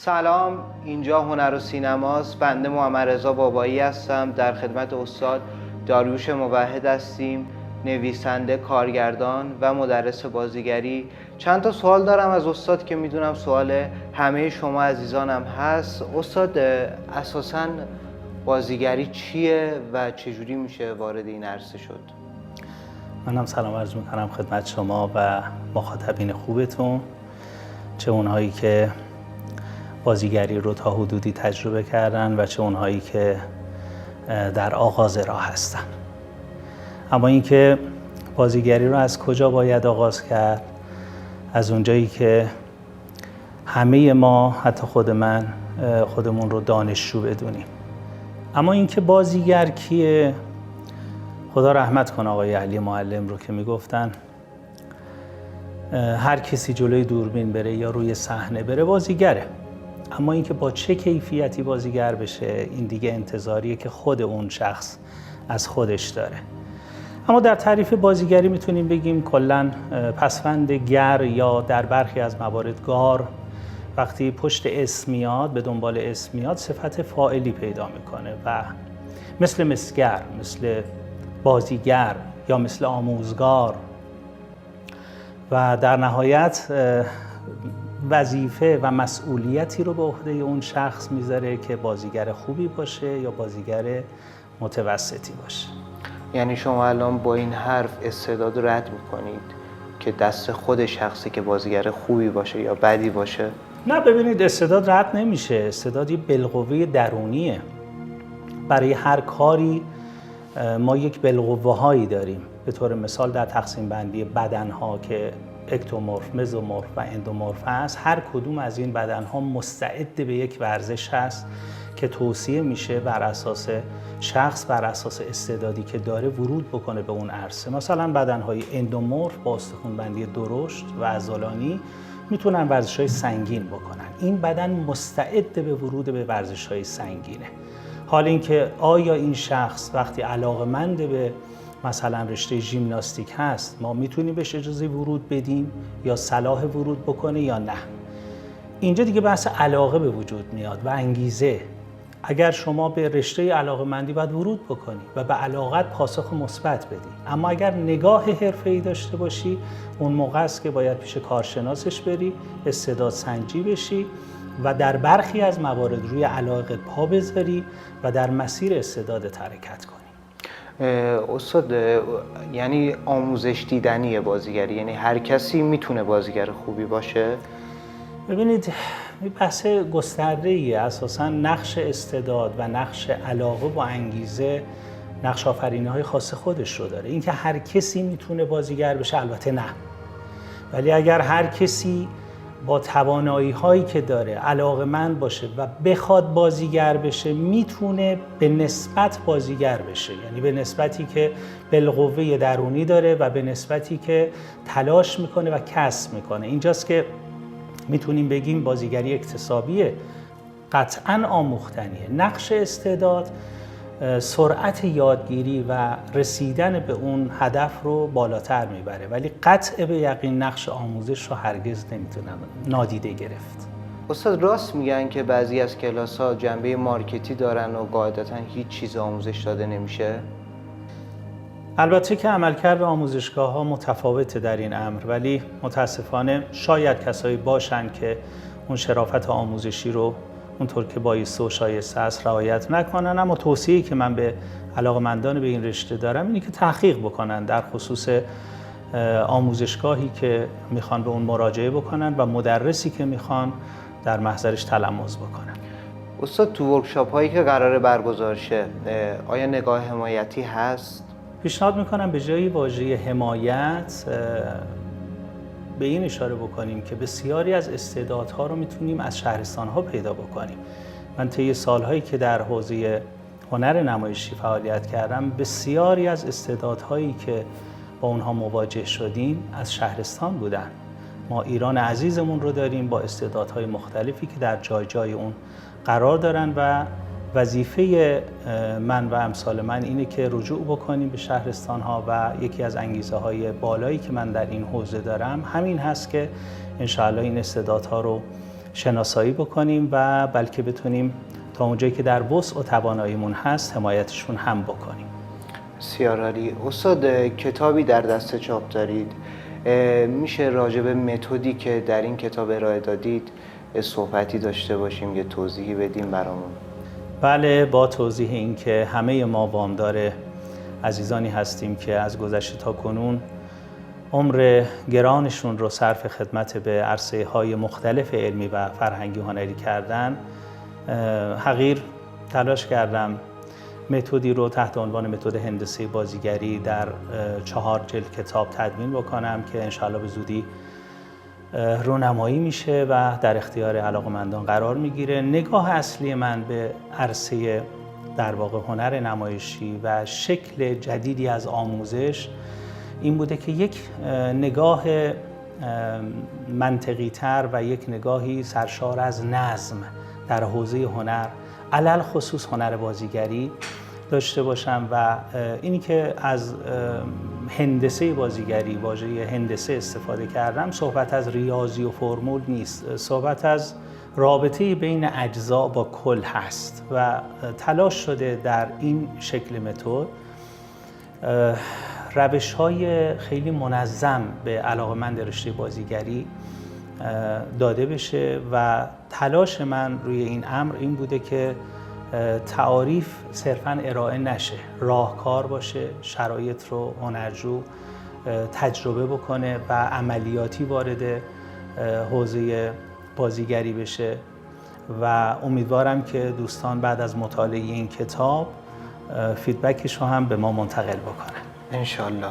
سلام، اینجا هنر و سینماست. بنده محمد رضا بابایی هستم. در خدمت استاد داریوش موحد هستیم، نویسنده، کارگردان و مدرس بازیگری. چند تا سوال دارم از استاد که میدونم سوال همه شما عزیزانم هست. استاد، اساساً بازیگری چیه و چجوری میشه وارد این عرصه شد؟ منم سلام عرض میکنم خدمت شما و مخاطبین خوبتون، چه اونهایی که بازیگری رو تا حدودی تجربه کردن و چه اونهایی که در آغاز راه هستن. اما اینکه بازیگری رو از کجا باید آغاز کرد؟ از اونجایی که همه ما، حتی خود من، خودمون رو دانشجو بدونیم. اما اینکه بازیگر کیه؟ خدا رحمت کنه آقای علی معلم رو که میگفتن هر کسی جلوی دوربین بره یا روی صحنه بره بازیگره. اما اینکه با چه کیفیتی بازیگر بشه، این دیگه انتظاریه که خود اون شخص از خودش داره. اما در تعریف بازیگری میتونیم بگیم کلاً پسوند گر یا در برخی از موارد گار وقتی پشت اسم میاد، به دنبال اسم میاد، صفت فاعلی پیدا میکنه و مثل مسگر، مثل بازیگر یا مثل آموزگار و در نهایت وظیفه و مسئولیتی رو به عهده اون شخص میذاره که بازیگر خوبی باشه یا بازیگر متوسطی باشه. یعنی شما الان با این حرف استعداد رد میکنید که دست خود شخصی که بازیگر خوبی باشه یا بدی باشه؟ نه، ببینید، استعداد رد نمیشه. استعداد یه بالقوه درونیه. برای هر کاری ما یک بالقوه هایی داریم. به طور مثال در تقسیم بندی بدن ها که اکتومورف، مزومورف و اندومورف هست، هر کدوم از این بدن ها مستعد به یک ورزش هست که توصیه میشه بر اساس شخص، بر اساس استعدادی که داره ورود بکنه به اون عرصه. مثلا بدن های اندومورف با استخوان بندی درشت و عضلانی میتونن ورزش های سنگین بکنن. این بدن مستعد به ورود به ورزش های سنگینه. حال اینکه آیا این شخص وقتی علاقه‌مند به مثلا رشته ژیمناستیک هست، ما میتونیم بهش اجازه ورود بدیم یا صلاح ورود بکنه یا نه؟ اینجا دیگه بحث علاقه به وجود میاد و انگیزه. اگر شما به رشته علاقه‌مندی باید ورود بکنی و به علاقت پاسخ مثبت بدی. اما اگر نگاه حرفه‌ای داشته باشی، اون موقع است که باید پیش کارشناسش بری، استعداد سنجی بشی و در برخی از موارد روی علاقه پا بذاری و در مسیر استعدادت حرکت کنی. استاد، یعنی آموزش دیدنیه بازیگری؟ یعنی هر کسی میتونه بازیگر خوبی باشه؟ ببینید، بحث گسترده‌ایه. اساساً نقش استعداد و نقش علاقه و انگیزه نقش آفرینی‌های خاص خودش رو داره. اینکه هر کسی میتونه بازیگر بشه، البته نه. ولی اگر هر کسی با توانایی‌هایی که داره علاقه‌مند باشه و بخواد بازیگر بشه، میتونه به نسبت بازیگر بشه. یعنی به نسبتی که بالقوه درونی داره و به نسبتی که تلاش میکنه و کسب میکنه. اینجاست که میتونیم بگیم بازیگری اکتسابیه، قطعاً آموختنیه. نقش استعداد سرعت یادگیری و رسیدن به اون هدف رو بالاتر میبره، ولی قطع به یقین نقش آموزش رو هرگز نمیتونم نادیده گرفت. استاد، راست میگن که بعضی از کلاس‌ها جنبه مارکتی دارن و قاعدتاً هیچ چیز آموزش داده نمیشه؟ البته که عملکرد آموزشگاه‌ها متفاوته در این امر، ولی متاسفانه شاید کسایی باشن که اون شرافت آموزشی رو اونطور که بایسته و شایسته است رعایت نکنن. اما توصیه‌ای که من به علاقه‌مندان به این رشته دارم اینه که تحقیق بکنن در خصوص آموزشگاهی که میخوان به اون مراجعه بکنن و مدرسی که میخوان در محضرش تلمذ بکنن. استاد، تو ورکشاپ هایی که قراره برگزار شه، آیا نگاه حمایتی هست؟ پیشنهاد میکنم به جای واژه حمایت به این اشاره بکنیم که بسیاری از استعدادها رو میتونیم از شهرستان‌ها پیدا بکنیم. من طی سالهایی که در حوزه هنر نمایشی فعالیت کردم، بسیاری از استعدادهایی که با اونها مواجه شدیم از شهرستان بودن. ما ایران عزیزمون رو داریم با استعدادهای مختلفی که در جای جای اون قرار دارن و وظیفه من و امثال من اینه که رجوع بکنیم به شهرستان‌ها و یکی از انگیزه‌های بالایی که من در این حوزه دارم همین هست که انشاءالله این استعدادها رو شناسایی بکنیم و بلکه بتونیم تا اونجایی که در وسع و تواناییمون هست حمایتشون هم بکنیم. بسیار عالی. استاد، کتابی در دست چاپ دارید، میشه راجع به متدی که در این کتاب ارائه دادید صحبتی داشته باشیم، یه توضیحی بدیم برامون؟ بله، با توضیح این که همه ما وامدار عزیزانی هستیم که از گذشته تا کنون عمر گرانشون رو صرف خدمت به عرصه‌های مختلف علمی و فرهنگی هنری کردن. حقیر تلاش کردم متدی رو تحت عنوان متد هندسه بازیگری در 4 جلد کتاب تدوین بکنم که انشاءالله به زودی رونمایی میشه و در اختیار علاقه‌مندان قرار میگیره. نگاه اصلی من به عرصه در واقع هنر نمایشی و شکل جدیدی از آموزش این بوده که یک نگاه منطقی تر و یک نگاهی سرشار از نظم در حوزه هنر، علل خصوص هنر بازیگری داشته باشم و اینی که از هندسه بازیگری، واژه هندسه استفاده کردم، صحبت از ریاضی و فرمول نیست، صحبت از رابطه بین اجزا با کل هست و تلاش شده در این شکل متد روش‌های خیلی منظم به علاقه‌مند رشته بازیگری داده بشه و تلاش من روی این امر این بوده که تعاریف صرفاً ارائه نشه، راهکار باشه، شرایط رو هنرجو تجربه بکنه و عملیاتی وارد حوزه بازیگری بشه و امیدوارم که دوستان بعد از مطالعه این کتاب فیدبکش رو هم به ما منتقل بکنن. انشالله.